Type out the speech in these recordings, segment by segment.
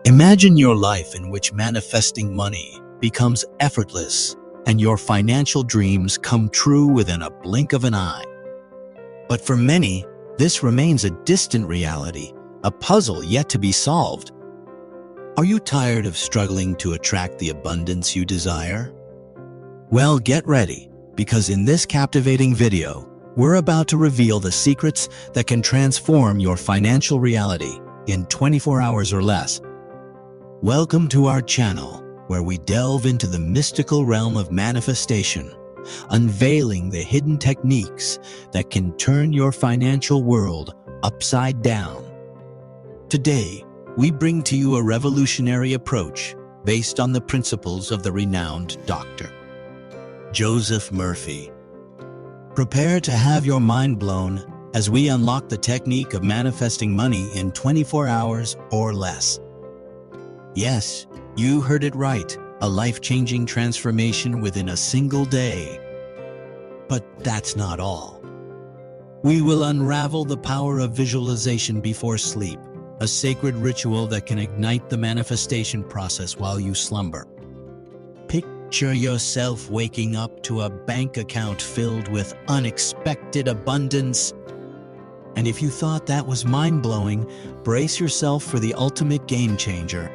Imagine your life in which manifesting money becomes effortless and your financial dreams come true within a blink of an eye. But for many, this remains a distant reality, a puzzle yet to be solved. Are you tired of struggling to attract the abundance you desire? Well, get ready, because in this captivating video, we're about to reveal the secrets that can transform your financial reality in 24 hours or less. Welcome to our channel, where we delve into the mystical realm of manifestation, unveiling the hidden techniques that can turn your financial world upside down. Today, we bring to you a revolutionary approach based on the principles of the renowned Dr. Joseph Murphy. Prepare to have your mind blown as we unlock the technique of manifesting money in 24 hours or less. Yes, you heard it right, a life-changing transformation within a single day. But that's not all. We will unravel the power of visualization before sleep, a sacred ritual that can ignite the manifestation process while you slumber. Picture yourself waking up to a bank account filled with unexpected abundance. And if you thought that was mind-blowing, brace yourself for the ultimate game changer.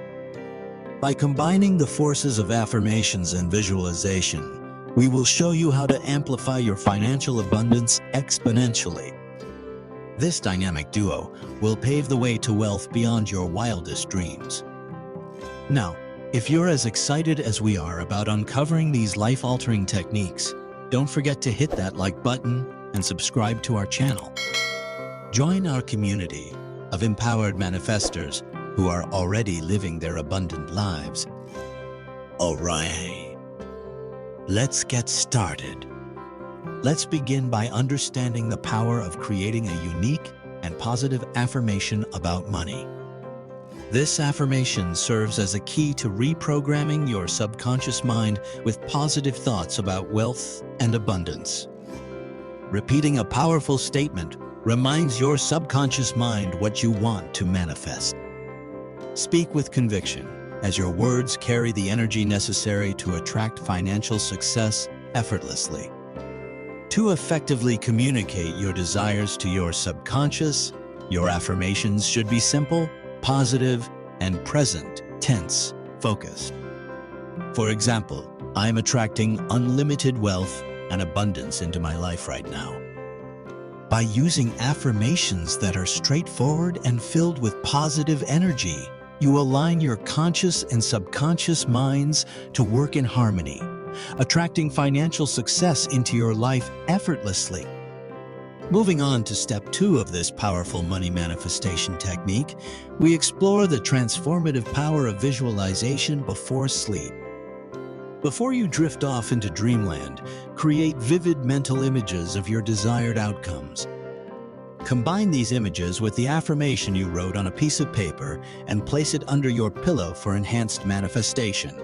By combining the forces of affirmations and visualization, we will show you how to amplify your financial abundance exponentially. This dynamic duo will pave the way to wealth beyond your wildest dreams. Now, if you're as excited as we are about uncovering these life-altering techniques, don't forget to hit that like button and subscribe to our channel. Join our community of empowered manifestors who are already living their abundant lives. All right, let's get started. Let's begin by understanding the power of creating a unique and positive affirmation about money. This affirmation serves as a key to reprogramming your subconscious mind with positive thoughts about wealth and abundance. Repeating a powerful statement reminds your subconscious mind what you want to manifest. Speak with conviction, as your words carry the energy necessary to attract financial success effortlessly. To effectively communicate your desires to your subconscious, your affirmations should be simple, positive, and present tense focused. For example, I'm attracting unlimited wealth and abundance into my life right now. By using affirmations that are straightforward and filled with positive energy, you align your conscious and subconscious minds to work in harmony, attracting financial success into your life effortlessly. Moving on to step 2 of this powerful money manifestation technique, we explore the transformative power of visualization before sleep. Before you drift off into dreamland, create vivid mental images of your desired outcomes. Combine these images with the affirmation you wrote on a piece of paper and place it under your pillow for enhanced manifestation.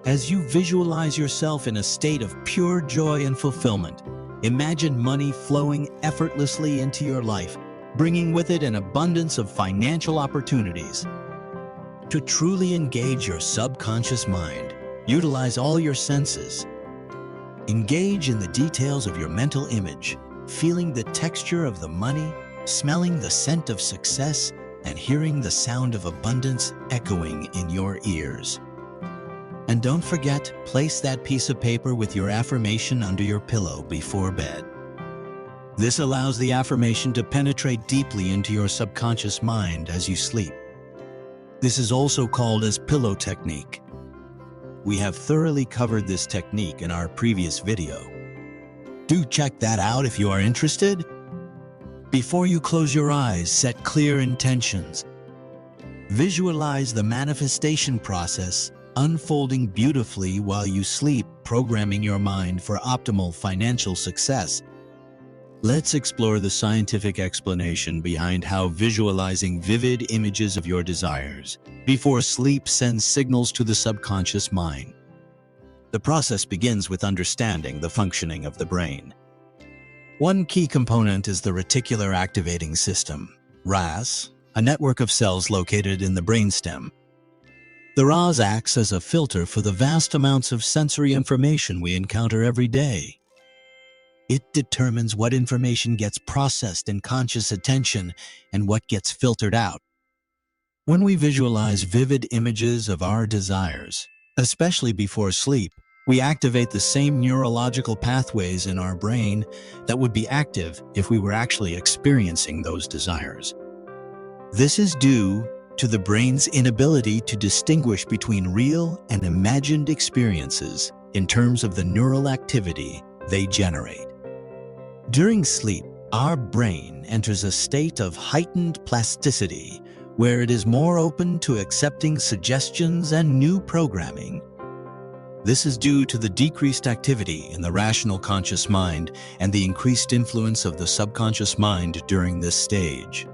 As you visualize yourself in a state of pure joy and fulfillment, imagine money flowing effortlessly into your life, bringing with it an abundance of financial opportunities. To truly engage your subconscious mind, utilize all your senses. Engage in the details of your mental image, feeling the texture of the money, smelling the scent of success, and hearing the sound of abundance echoing in your ears. And don't forget, place that piece of paper with your affirmation under your pillow before bed. This allows the affirmation to penetrate deeply into your subconscious mind as you sleep. This is also called as pillow technique. We have thoroughly covered this technique in our previous video. Do check that out if you are interested. Before you close your eyes, set clear intentions. Visualize the manifestation process unfolding beautifully while you sleep, programming your mind for optimal financial success. Let's explore the scientific explanation behind how visualizing vivid images of your desires before sleep sends signals to the subconscious mind. The process begins with understanding the functioning of the brain. One key component is the reticular activating system, RAS, a network of cells located in the brainstem, The RAS acts as a filter for the vast amounts of sensory information we encounter every day. It determines what information gets processed in conscious attention and what gets filtered out. When we visualize vivid images of our desires, especially before sleep, we activate the same neurological pathways in our brain that would be active if we were actually experiencing those desires. This is due to the brain's inability to distinguish between real and imagined experiences in terms of the neural activity they generate. During sleep, our brain enters a state of heightened plasticity where it is more open to accepting suggestions and new programming. This is due to the decreased activity in the rational conscious mind and the increased influence of the subconscious mind during this stage.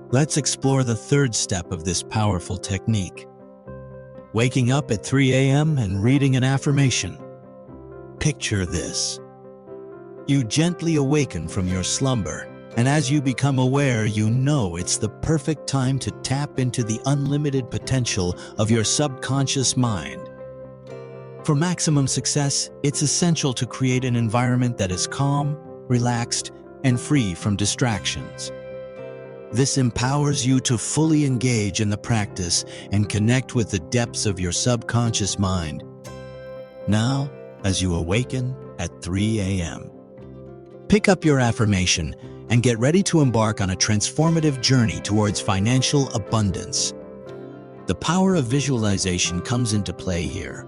Let's explore the third step of this powerful technique. Waking up at 3 a.m. and reading an affirmation. Picture this. You gently awaken from your slumber, and as you become aware, you know it's the perfect time to tap into the unlimited potential of your subconscious mind. For maximum success, it's essential to create an environment that is calm, relaxed, and free from distractions. This empowers you to fully engage in the practice and connect with the depths of your subconscious mind. Now, as you awaken at 3 a.m., pick up your affirmation and get ready to embark on a transformative journey towards financial abundance. The power of visualization comes into play here.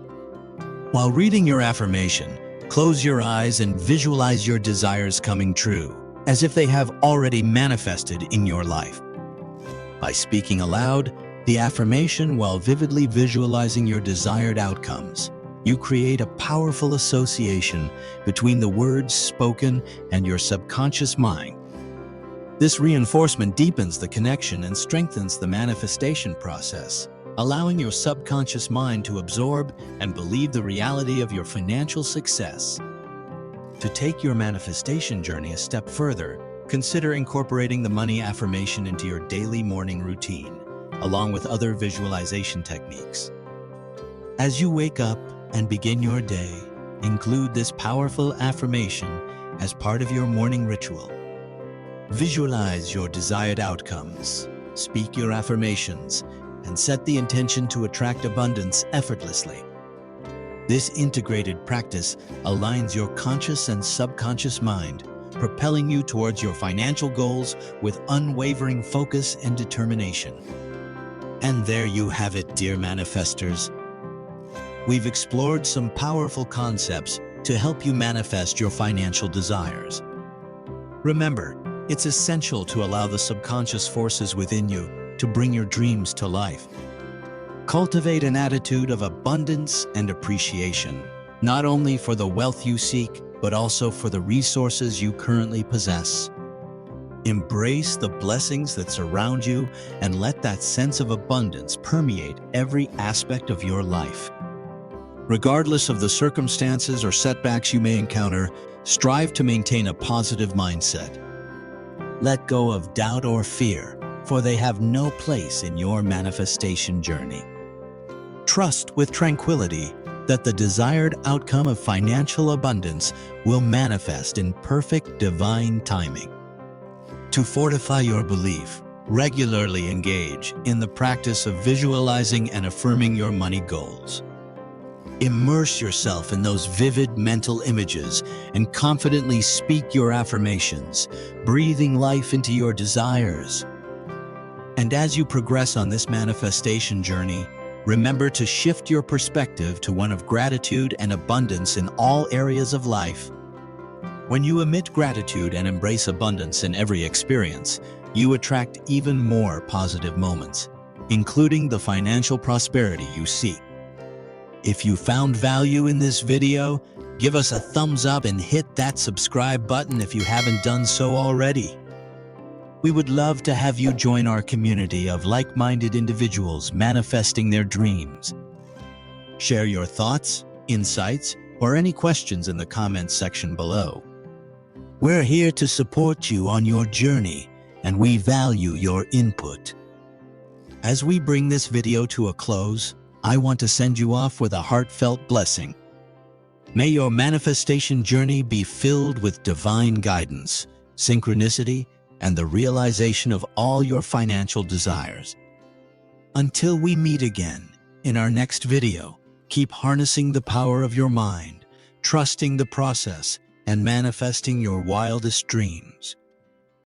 While reading your affirmation, close your eyes and visualize your desires coming true, as if they have already manifested in your life. By speaking aloud the affirmation while vividly visualizing your desired outcomes, you create a powerful association between the words spoken and your subconscious mind. This reinforcement deepens the connection and strengthens the manifestation process, allowing your subconscious mind to absorb and believe the reality of your financial success. To take your manifestation journey a step further, consider incorporating the money affirmation into your daily morning routine, along with other visualization techniques. As you wake up and begin your day, include this powerful affirmation as part of your morning ritual. Visualize your desired outcomes, speak your affirmations, and set the intention to attract abundance effortlessly. This integrated practice aligns your conscious and subconscious mind, propelling you towards your financial goals with unwavering focus and determination. And there you have it, dear manifestors. We've explored some powerful concepts to help you manifest your financial desires. Remember, it's essential to allow the subconscious forces within you to bring your dreams to life. Cultivate an attitude of abundance and appreciation, not only for the wealth you seek, but also for the resources you currently possess. Embrace the blessings that surround you and let that sense of abundance permeate every aspect of your life. Regardless of the circumstances or setbacks you may encounter, strive to maintain a positive mindset. Let go of doubt or fear, for they have no place in your manifestation journey. Trust with tranquility that the desired outcome of financial abundance will manifest in perfect divine timing. To fortify your belief, regularly engage in the practice of visualizing and affirming your money goals. Immerse yourself in those vivid mental images and confidently speak your affirmations, breathing life into your desires. And as you progress on this manifestation journey, remember to shift your perspective to one of gratitude and abundance in all areas of life. When you emit gratitude and embrace abundance in every experience, you attract even more positive moments, including the financial prosperity you seek. If you found value in this video, give us a thumbs up and hit that subscribe button if you haven't done so already. We would love to have you join our community of like-minded individuals manifesting their dreams. Share your thoughts, insights, or any questions in the comments section below. We're here to support you on your journey, and we value your input. As we bring this video to a close, I want to send you off with a heartfelt blessing. May your manifestation journey be filled with divine guidance, synchronicity, and the realization of all your financial desires. Until we meet again in our next video, keep harnessing the power of your mind, trusting the process, and manifesting your wildest dreams.